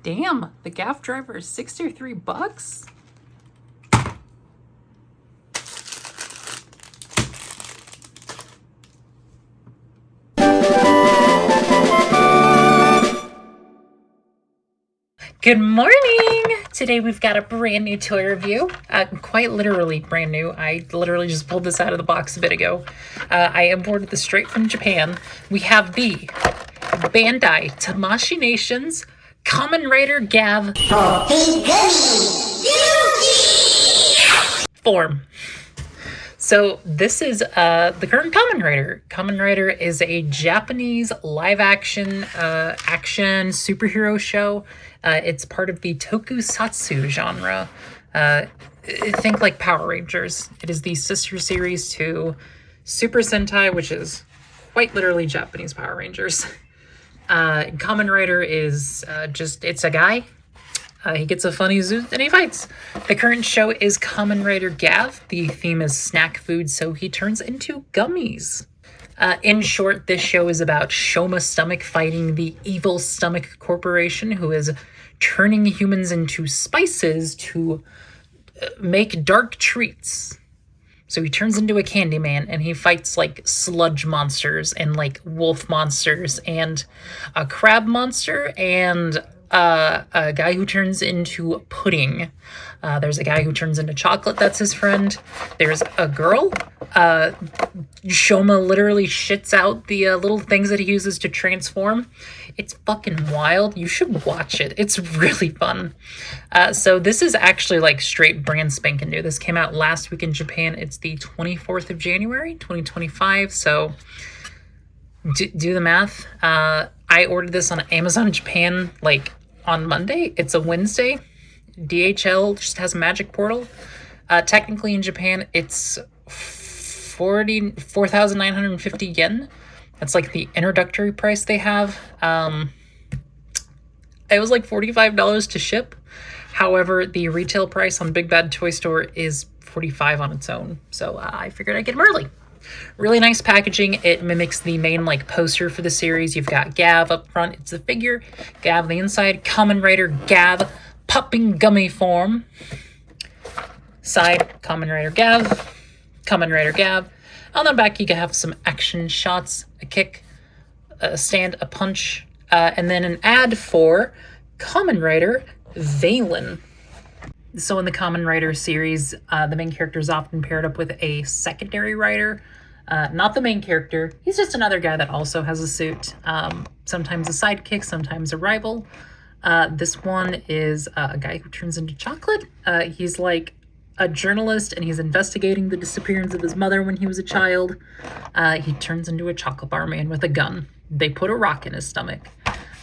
Damn, the Gavv driver is $63. Good morning! Today we've got a brand new toy review. Quite literally brand new. I literally just pulled this out of the box a bit ago. I imported this straight from Japan. We have the Bandai Tamashii Nations Kamen Rider Gavv form. So this is the current Kamen Rider. Kamen Rider is a Japanese live-action action superhero show. It's part of the tokusatsu genre. Think like Power Rangers. It is the sister series to Super Sentai, which is quite literally Japanese Power Rangers. Kamen Rider is it's a guy. He gets a funny zoot and he fights. The current show is Kamen Rider Gavv. The theme is snack food, so he turns into gummies. In short, this show is about Shoma Stomach fighting the evil Stomach Corporation, who is turning humans into spices to make dark treats. So he turns into a Candyman, and he fights, like, sludge monsters and, like, wolf monsters and a crab monster and a guy who turns into pudding. There's a guy who turns into chocolate, that's his friend. There's a girl. Shoma literally shits out the little things that he uses to transform. It's fucking wild. You should watch it. It's really fun. So this is actually like straight brand spanking new. This came out last week in Japan. It's the 24th of January, 2025. So do the math. I ordered this on Amazon Japan like on Monday. It's a Wednesday. DHL just has a magic portal. Technically in Japan, it's 4,950 yen. That's like the introductory price they have. It was like $45 to ship. However, the retail price on Big Bad Toy Store is $45 on its own. So I figured I'd get them early. Really nice packaging. It mimics the main like poster for the series. You've got Gavv up front. It's the figure. Gavv on the inside. Kamen Rider Gavv Poppingummy form. Side, Kamen Rider Gavv. Kamen Rider Gavv. On the back, you can have some action shots, a kick, a stand, a punch, and then an ad for Kamen Rider Valen. So in the Kamen Rider series, the main character is often paired up with a secondary rider. Not the main character. He's just another guy that also has a suit. Sometimes a sidekick, sometimes a rival. This one is a guy who turns into chocolate. He's like a journalist, and he's investigating the disappearance of his mother when he was a child. He turns into a chocolate bar man with a gun. They put a rock in his stomach.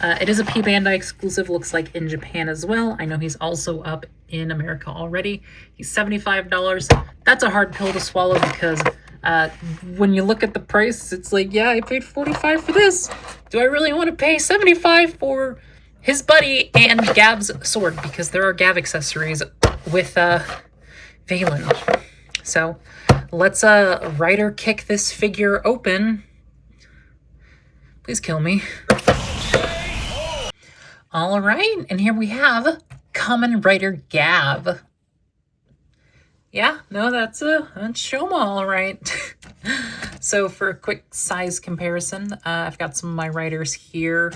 It is a P Bandai exclusive, looks like in Japan as well. I know he's also up in America already. He's $75. That's a hard pill to swallow because when you look at the price, it's like, yeah, I paid $45 for this. Do I really want to pay $75 for his buddy and Gavv's sword? Because there are Gavv accessories with Valen. So let's Rider kick this figure open. Please kill me. All right, and here we have Kamen Rider Gavv. Yeah, no, that's Shoma, all right. So for a quick size comparison, I've got some of my riders here.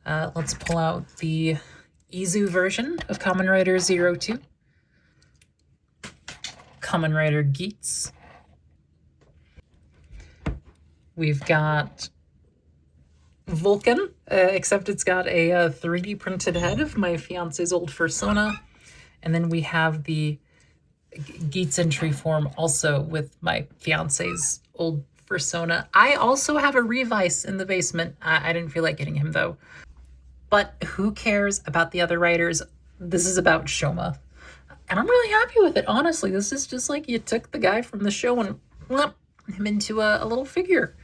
Let's pull out the Izu version of Kamen Rider 02. Kamen Rider Geats. We've got Vulcan, except it's got a 3D printed head of my fiance's old fursona. And then we have the Geats entry form also with my fiance's old fursona. I also have a Revice in the basement. I didn't feel like getting him though. But who cares about the other writers? This is about Shoma. And I'm really happy with it, honestly. This is just like you took the guy from the show and whoop him into a little figure.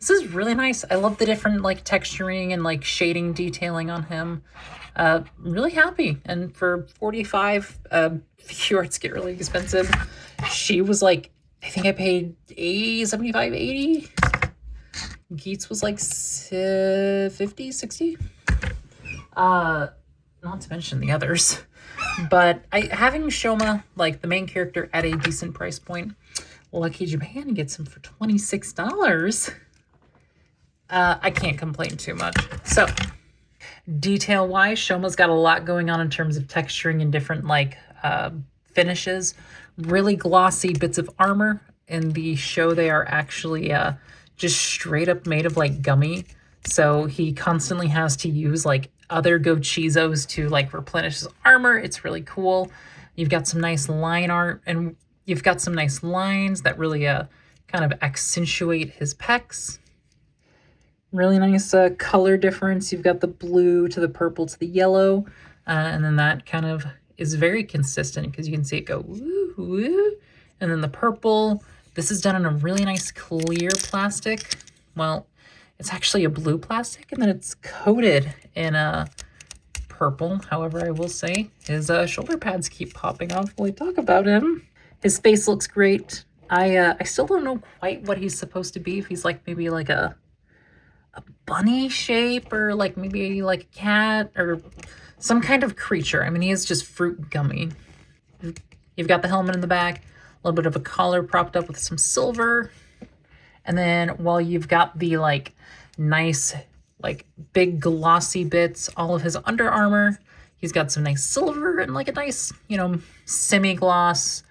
This is really nice. I love the different like texturing and like shading detailing on him. Really happy. And for $45, Figuarts get really expensive. She was like, I think I paid $75, $80. Geats was like $50, $60. not to mention the others. But having Shoma, like the main character, at a decent price point, Lucky Japan gets him for $26. I can't complain too much. So, detail-wise, Shoma's got a lot going on in terms of texturing and different, like, finishes. Really glossy bits of armor. In the show, they are actually just straight up made of, like, gummy. So he constantly has to use, like, other Gochizos to, like, replenish his armor. It's really cool. You've got some nice line art, and you've got some nice lines that really kind of accentuate his pecs. Really nice color difference. You've got the blue to the purple to the yellow, and then that kind of is very consistent because you can see it go woo, woo. And then the purple, this is done in a really nice clear plastic. Well, it's actually a blue plastic, and then it's coated in a purple. However, I will say his shoulder pads keep popping off while I talk about him. His face looks great. I still don't know quite what he's supposed to be. If he's like maybe like a bunny shape, or like maybe like a cat or some kind of creature. I mean, he is just fruit gummy. You've got the helmet in the back, a little bit of a collar propped up with some silver. And then while you've got the like nice, like big glossy bits, all of his under armor, he's got some nice silver and like a nice, you know, semi-gloss,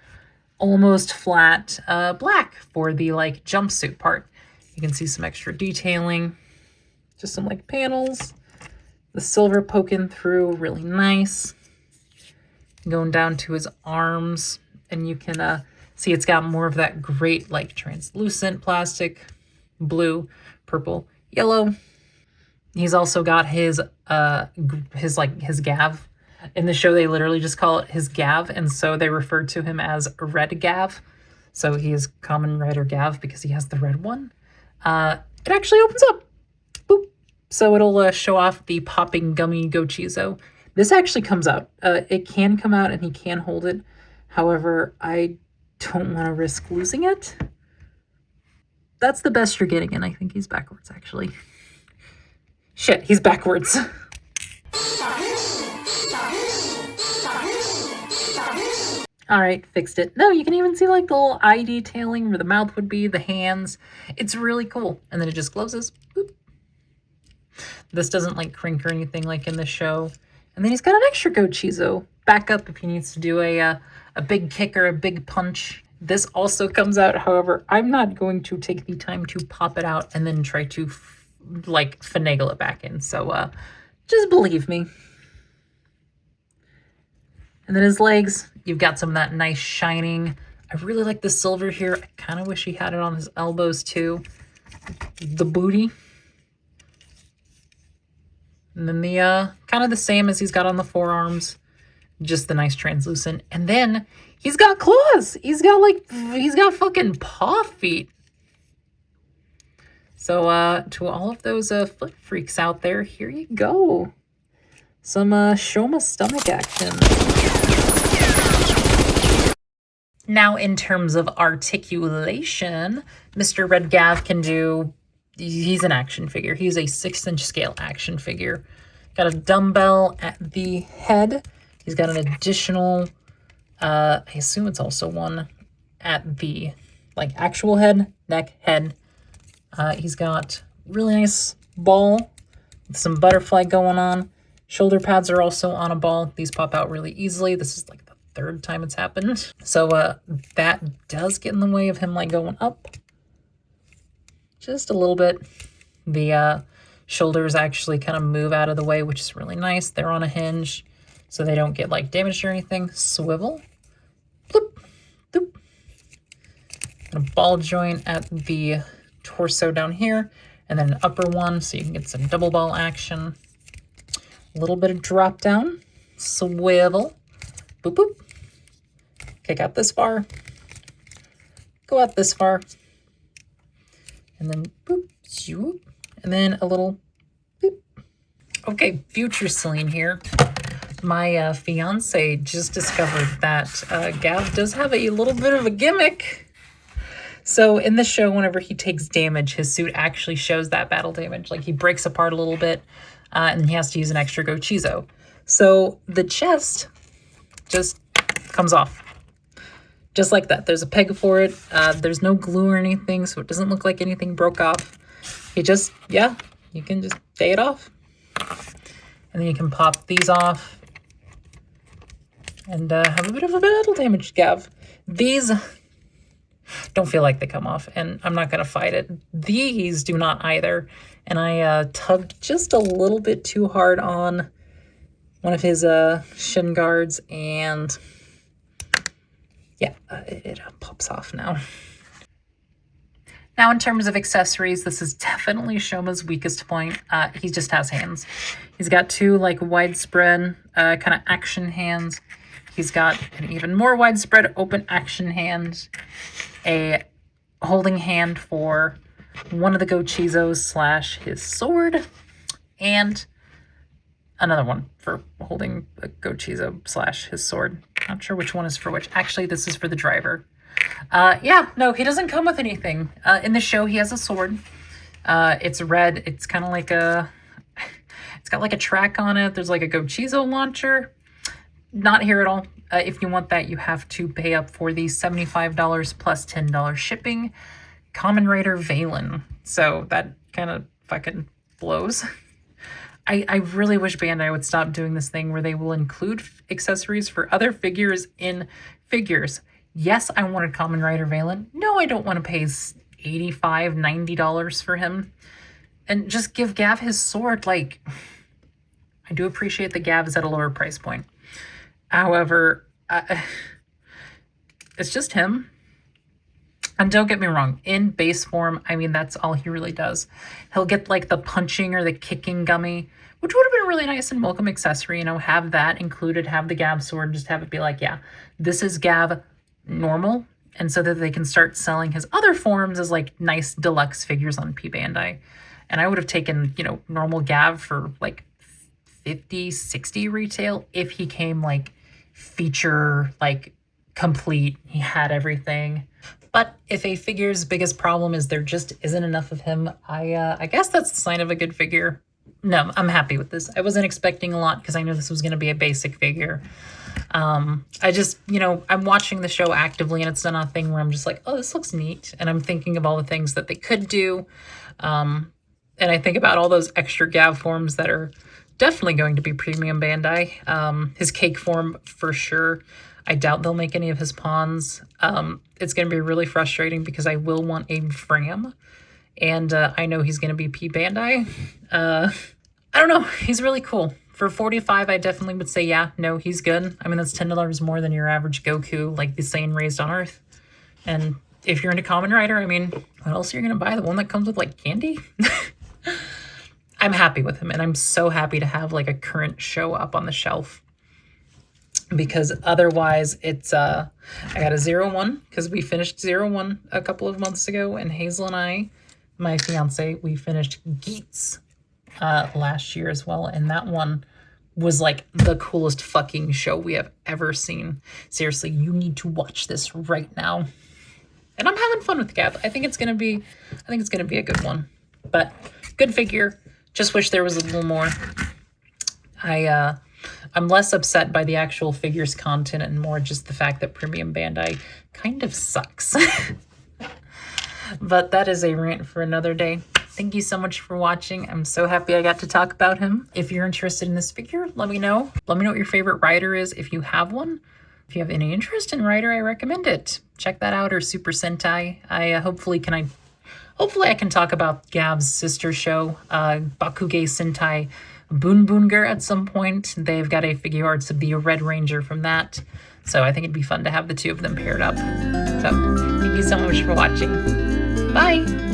almost flat black for the like jumpsuit part. You can see some extra detailing, just some like panels, the silver poking through, really nice. Going down to his arms, and you can see it's got more of that great like translucent plastic, blue, purple, yellow. He's also got his Gavv. In the show, they literally just call it his Gavv, and so they refer to him as Red Gavv. So he is Kamen Rider Gavv because he has the red one. It actually opens up. Boop. So it'll show off the Poppingummy Gochizo. This actually comes out. It can come out and he can hold it. However, I don't want to risk losing it. That's the best you're getting, and I think he's backwards, actually. Shit, he's backwards. All right, fixed it. No, you can even see like the little eye detailing where the mouth would be, the hands. It's really cool. And then it just closes. Boop. This doesn't like crink or anything like in the show. And then he's got an extra Gochizo back up if he needs to do a big kick or a big punch. This also comes out. However, I'm not going to take the time to pop it out and then try to like finagle it back in. So just believe me. And then his legs, you've got some of that nice shining. I really like the silver here. I kind of wish he had it on his elbows too. The booty. And then the kind of the same as he's got on the forearms. Just the nice translucent. And then he's got claws. He's got fucking paw feet. So to all of those foot freaks out there, here you go. Some Shoma stomach action. Now, in terms of articulation, Mr. Red Gavv can do... He's an action figure. He's a 6-inch scale action figure. Got a dumbbell at the head. He's got an additional, I assume it's also one at the like actual head, neck, head. He's got really nice ball with some butterfly going on. Shoulder pads are also on a ball. These pop out really easily. This is like the 3rd time it's happened. So that does get in the way of him like going up. Just a little bit. The shoulders actually kind of move out of the way, which is really nice. They're on a hinge, so they don't get like damaged or anything. Swivel. Bloop. Doop. And a ball joint at the torso down here, and then an upper one, so you can get some double ball action. A little bit of drop down. Swivel. Boop, boop. Kick out this far. Go out this far. And then boop, zoop, and then a little boop. Okay, future Celine here. My fiance just discovered that Gavv does have a little bit of a gimmick. So in the show, whenever he takes damage, his suit actually shows that battle damage. Like he breaks apart a little bit. and he has to use an extra Gochizo. So the chest just comes off. Just like that. There's a peg for it. There's no glue or anything, so it doesn't look like anything broke off. You just, yeah, you can just take it off. And then you can pop these off and have a bit of a battle damage, Gavv. These don't feel like they come off, and I'm not going to fight it. These do not either. And I tugged just a little bit too hard on one of his shin guards, and yeah, it pops off now. Now, in terms of accessories, this is definitely Shoma's weakest point. He just has hands. He's got two, like, widespread kind of action hands. He's got an even more widespread open action hand, a holding hand for one of the Gochizos / his sword, and another one for holding a Gochizo / his sword. Not sure which one is for which. Actually, this is for the driver. Yeah, no, he doesn't come with anything. In the show, he has a sword. It's red. It's kind of like a... It's got like a track on it. There's like a Gochizo launcher. Not here at all. If you want that, you have to pay up for the $75 plus $10 shipping. Kamen Rider Valen. So that kind of fucking blows. I really wish Bandai would stop doing this thing where they will include accessories for other figures in figures. Yes, I wanted Kamen Rider Valen. No, I don't want to pay $85, $90 for him. And just give Gavv his sword. Like, I do appreciate that Gavv is at a lower price point. However, it's just him. And don't get me wrong, in base form, I mean, that's all he really does. He'll get like the punching or the kicking gummy, which would have been a really nice and welcome accessory, you know, have that included, have the Gavv sword, just have it be like, yeah, this is Gavv normal. And so that they can start selling his other forms as like nice deluxe figures on P Bandai. And I would have taken, you know, normal Gavv for like 50, 60 retail if he came like feature, like complete, he had everything. But if a figure's biggest problem is there just isn't enough of him, I guess that's the sign of a good figure. No, I'm happy with this. I wasn't expecting a lot because I knew this was going to be a basic figure. I just, you know, I'm watching the show actively and it's not a thing where I'm just like, oh, this looks neat. And I'm thinking of all the things that they could do. And I think about all those extra Gavv forms that are definitely going to be premium Bandai. His cake form for sure. I doubt they'll make any of his pawns. It's going to be really frustrating because I will want a Fram. And I know he's going to be P Bandai. I don't know. He's really cool. For $45, I definitely would say, yeah, no, he's good. I mean, that's $10 more than your average Goku, like the Saiyan raised on Earth. And if you're into Kamen Rider, I mean, what else are you going to buy? The one that comes with, like, candy? I'm happy with him, and I'm so happy to have, like, a current show up on the shelf. Because otherwise, it's, I got a 0-1, because we finished 0-1 a couple of months ago, and Hazel and I, my fiance, we finished Geats last year as well, and that one was like the coolest fucking show we have ever seen. Seriously, you need to watch this right now. And I'm having fun with Gavv. I think it's gonna be a good one. But good figure. Just wish there was a little more. I'm less upset by the actual figures content and more just the fact that Premium Bandai kind of sucks. But that is a rant for another day. Thank you so much for watching. I'm so happy I got to talk about him. If you're interested in this figure, let me know. Let me know what your favorite rider is if you have one. If you have any interest in rider, I recommend it. Check that out, or Super Sentai. Hopefully I can talk about Gavv's sister show, Bakuge Sentai Bunbunger at some point. They've got a Figuarts of the Red Ranger from that. So I think it'd be fun to have the two of them paired up. So thank you so much for watching. Bye!